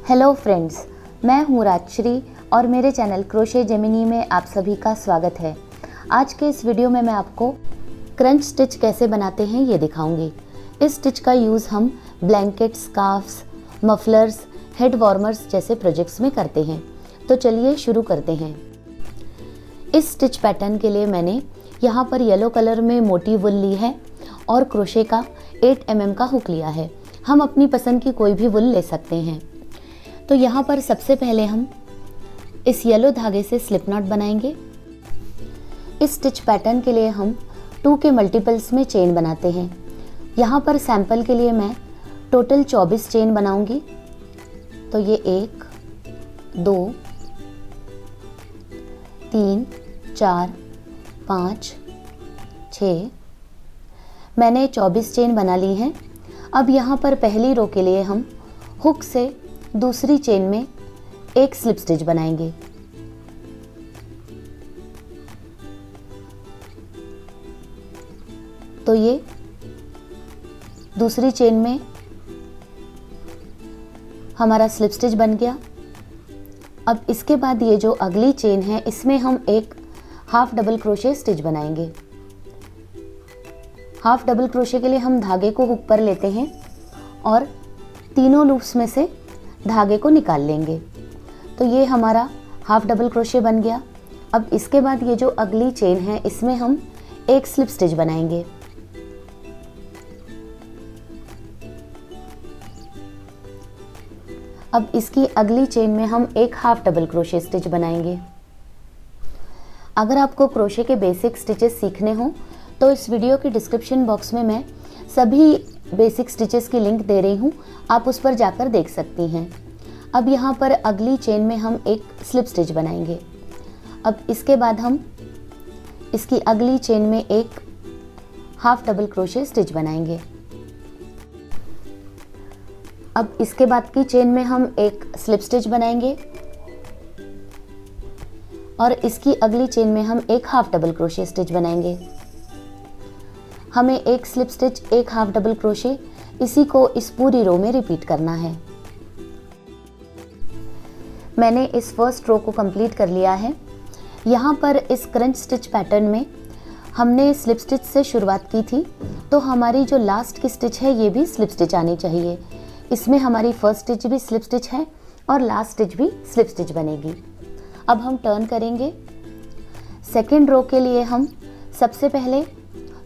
Hello friends, मैं हूँ राजश्री और मेरे चैनल क्रोशे जेमिनी में आप सभी का स्वागत है। आज के इस वीडियो में मैं आपको क्रंच स्टिच कैसे बनाते हैं ये दिखाऊंगी। इस स्टिच का यूज़ हम blanket, scarfs, mufflers, head warmers जैसे प्रोजेक्ट्स में करते हैं। तो चलिए शुरू करते हैं। इस स्टिच पैटर्न के लिए मैंने यहाँ पर येलो कलर में मोटी वुल ली है और क्रोशे का 8 mm का हुक लिया है। हम अपनी पसंद की कोई भी वुल ले सकते हैं। तो यहाँ पर सबसे पहले हम इस येलो धागे से स्लिप नॉट बनाएंगे। इस स्टिच पैटर्न के लिए हम 2 के मल्टीपल्स में चेन बनाते हैं। यहाँ पर सैंपल के लिए मैं टोटल 24 चेन बनाऊंगी। तो ये 1, 2, 3, 4, 5, 6 मैंने 24 चेन बना ली हैं। अब यहाँ पर पहली रो के लिए हम हुक से दूसरी चेन में एक स्लिप स्टिच बनाएंगे। तो ये दूसरी चेन में हमारा स्लिप स्टिच बन गया। अब इसके बाद ये जो अगली चेन है इसमें हम एक हाफ डबल क्रोशे स्टिच बनाएंगे। हाफ डबल क्रोशे के लिए हम धागे को हुक पर लेते हैं और तीनों लूप्स में से धागे को निकाल लेंगे। तो ये हमारा हाफ डबल क्रोशे बन गया। अब इसके बाद ये जो अगली चेन है इसमें हम एक स्लिप स्टिच बनाएंगे। अब इसकी अगली चेन में हम एक हाफ डबल क्रोशे स्टिच बनाएंगे। अगर आपको क्रोशे के बेसिक स्टिचेस सीखने हो तो इस वीडियो की डिस्क्रिप्शन बॉक्स में मैं सभी बेसिक स्टिचेस की लिंक दे रही हूँ, आप उस पर जाकर देख सकती हैं। अब यहाँ पर अगली चेन में हम एक स्लिप स्टिच बनाएंगे। अब इसके बाद हम इसकी अगली चेन में एक हाफ डबल क्रोशे स्टिच बनाएंगे। अब इसके बाद की चेन में हम एक स्लिप स्टिच बनाएंगे और इसकी अगली चेन में हम एक हाफ डबल क्रोशे स्टिच बनाएंगे। हमें एक स्लिप स्टिच, एक हाफ डबल क्रोशे, इसी को इस पूरी रो में रिपीट करना है। मैंने इस फर्स्ट रो को कंप्लीट कर लिया है। यहाँ पर इस क्रंच स्टिच पैटर्न में हमने स्लिप स्टिच से शुरुआत की थी, तो हमारी जो लास्ट की स्टिच है ये भी स्लिप स्टिच आनी चाहिए। इसमें हमारी फर्स्ट स्टिच भी स्लिप स्टिच है और लास्ट स्टिच भी स्लिप स्टिच बनेगी। अब हम टर्न करेंगे। सेकेंड रो के लिए हम सबसे पहले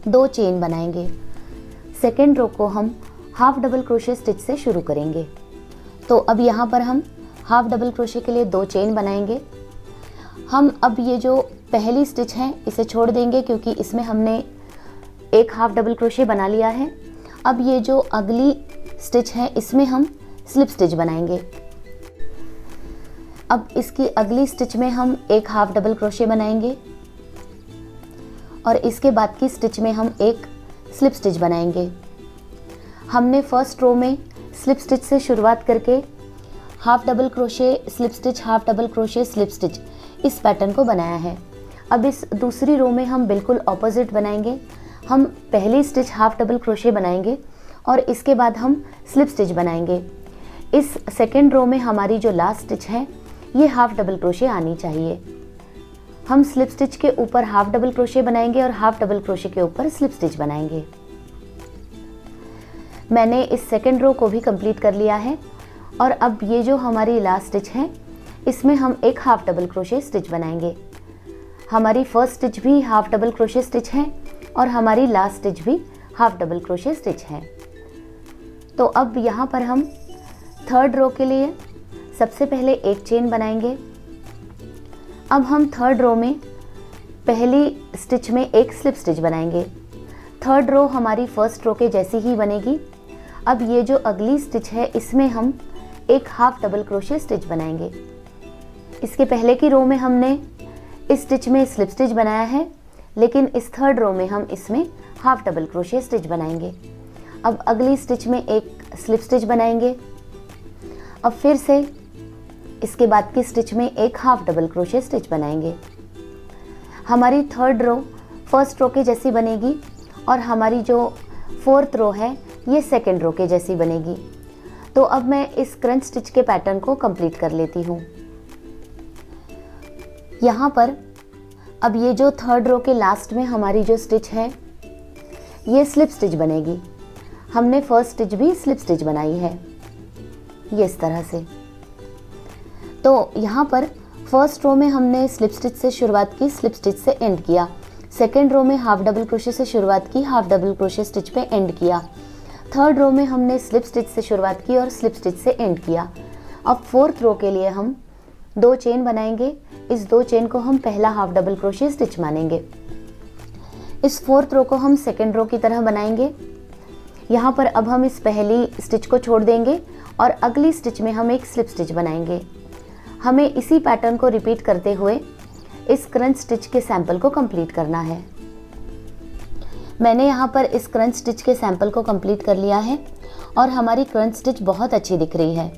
2 चेन बनाएंगे। सेकेंड रो को हम हाफ डबल क्रोशे स्टिच से शुरू करेंगे। तो अब यहाँ पर हम हाफ डबल क्रोशे के लिए 2 चेन बनाएंगे। हम अब ये जो पहली स्टिच है इसे छोड़ देंगे क्योंकि इसमें हमने एक हाफ डबल क्रोशे बना लिया है। अब ये जो अगली स्टिच है इसमें हम स्लिप स्टिच बनाएंगे। अब इसकी अगली स्टिच में हम एक हाफ डबल क्रोशे बनाएंगे और इसके बाद की स्टिच में हम एक स्लिप स्टिच बनाएंगे। हमने फर्स्ट रो में स्लिप स्टिच से शुरुआत करके half double crochet, slip stitch, half double crochet, slip stitch इस पैटर्न को बनाया है। अब इस दूसरी रो में हम बिल्कुल ऑपोजिट बनाएंगे। हम पहली स्टिच हाफ डबल क्रोशे बनाएंगे और इसके बाद हम स्लिप स्टिच बनाएंगे। इस सेकेंड रो में हमारी जो लास्ट स्टिच है ये हाफ डबल क्रोशे आनी चाहिए। हम स्लिप स्टिच के ऊपर हाफ डबल क्रोशे बनाएंगे और हाफ डबल क्रोशे के ऊपर स्लिप स्टिच बनाएंगे। मैंने इस सेकेंड रो को भी कंप्लीट कर लिया है और अब ये जो हमारी लास्ट स्टिच है इसमें हम एक हाफ डबल क्रोशे स्टिच बनाएंगे। हमारी फर्स्ट स्टिच भी हाफ डबल क्रोशे स्टिच है और हमारी लास्ट स्टिच भी हाफ डबल क्रोशे स्टिच है। तो अब यहाँ पर हम थर्ड रो के लिए सबसे पहले एक चेन बनाएंगे। अब हम थर्ड रो में पहली स्टिच में एक स्लिप स्टिच बनाएंगे। थर्ड रो हमारी फर्स्ट रो के जैसी ही बनेगी। अब ये जो अगली स्टिच है इसमें हम एक हाफ डबल क्रोशे स्टिच बनाएंगे। इसके पहले की रो में हमने इस स्टिच में स्लिप स्टिच बनाया है, लेकिन इस थर्ड रो में हम इसमें हाफ डबल क्रोशे स्टिच बनाएंगे। अब अगली स्टिच में एक स्लिप स्टिच बनाएंगे। अब फिर से इसके बाद की स्टिच में एक हाफ डबल क्रोशे स्टिच बनाएंगे। हमारी थर्ड रो फर्स्ट रो के जैसी बनेगी और हमारी जो फोर्थ रो है ये सेकेंड रो के जैसी बनेगी। तो अब मैं इस क्रंच स्टिच के पैटर्न को कंप्लीट कर लेती हूँ। यहाँ पर अब ये जो थर्ड रो के लास्ट में हमारी जो स्टिच है ये स्लिप स्टिच बनेगी। हमने फर्स्ट स्टिच भी स्लिप स्टिच बनाई है, ये इस तरह से। तो यहाँ पर फर्स्ट रो में हमने स्लिप स्टिच से शुरुआत की, स्लिप स्टिच से एंड किया। सेकेंड रो में हाफ डबल क्रोशे से शुरुआत की, हाफ डबल क्रोशे स्टिच पे एंड किया। थर्ड रो में हमने स्लिप स्टिच से शुरुआत की और स्लिप स्टिच से एंड किया। अब फोर्थ रो के लिए हम 2 चेन बनाएंगे। इस 2 चेन को हम पहला हाफ डबल क्रोशे स्टिच मानेंगे। इस फोर्थ रो को हम सेकेंड रो की तरह बनाएंगे। यहाँ पर अब हम इस पहली स्टिच को छोड़ देंगे और अगली स्टिच में हम एक स्लिप स्टिच बनाएंगे। हमें इसी पैटर्न को रिपीट करते हुए इस क्रंच स्टिच के सैंपल को कंप्लीट करना है। मैंने यहाँ पर इस क्रंच स्टिच के सैंपल को कंप्लीट कर लिया है और हमारी क्रंच स्टिच बहुत अच्छी दिख रही है।